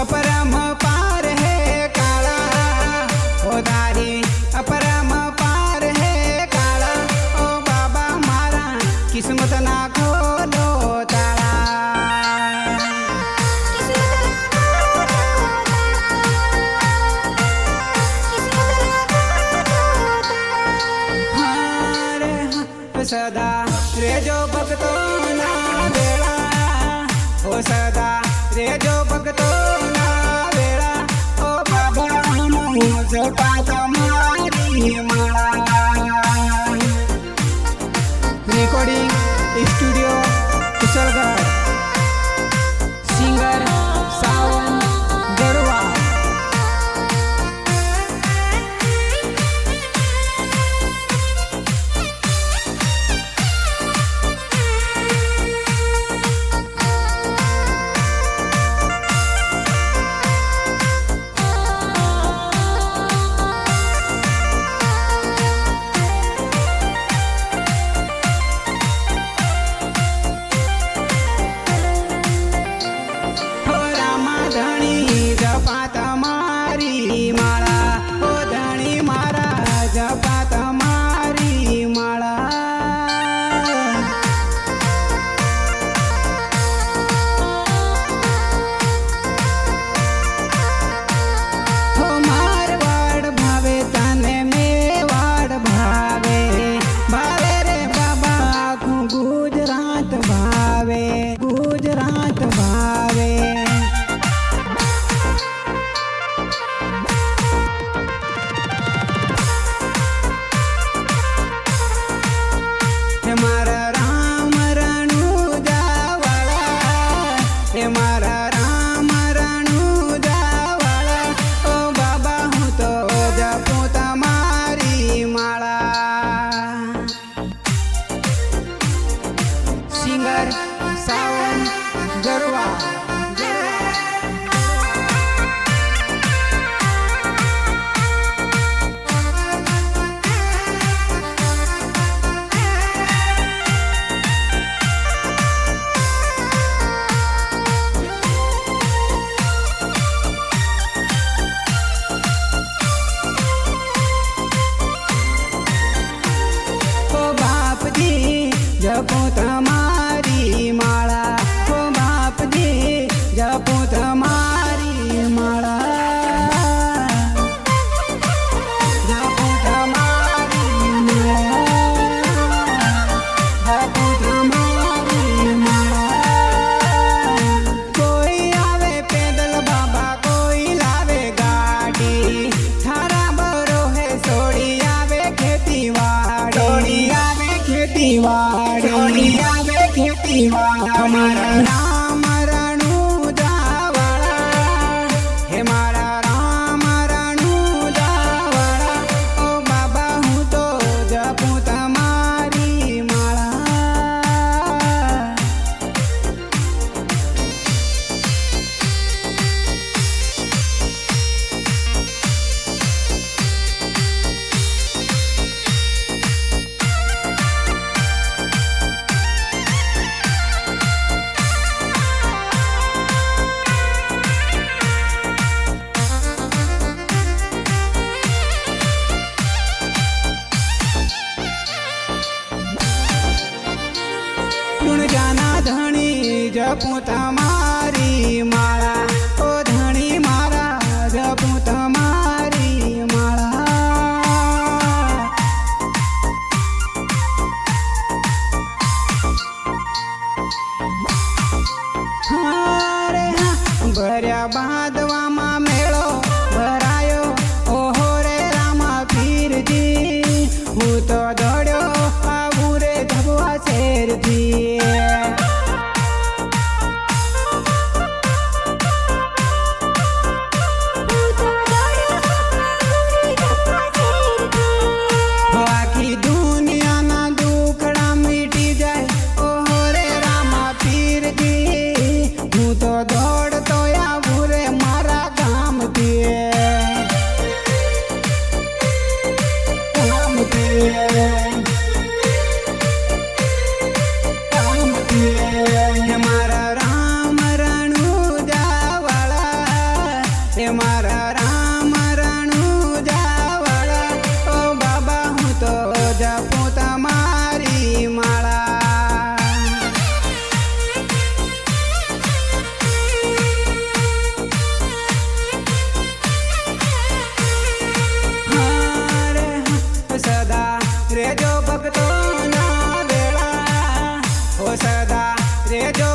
अपरम पार है काला ओ दारी अपरम पार है काला ओ बाबा मारा किस्मत ना खोलो ताला सदा रेजो भक्तो ना वेला ओ सदा रेजो भक्तो ना वेला ओ बाबा जपा तुम्हारी माला रिकॉर्डिंग स्टूडियो कुशलगढ़ सिंगर सावन गढ़वा सावन गढ़वा ओ बाप जी जपो तुम्हारी माला ओ बाप जी जपो तुम्हारी माला जपो तुम्हारी माला जपो तुम्हारी माला कोई आवे पैदल बाबा कोई लावे गाड़ी थारा बरो है सोड़ी आवे खेती वाड़ी आवे खेती वाड़ी आवे खेती हमारा राम रणु जावाड़ा हे मारा राम रणु जावाड़ा ओ बाबा हूँ तो जपू तुम्हारी माला जाना धनी जपू तुम्हारी माला ओ धनी मारा जपू तुम्हारी माला रे भर्या बांधवा मेळो भरायो ओहो रे रामा पीरजी હું તો દોડ્યો આવું રે ધબવા શેરથી રેજો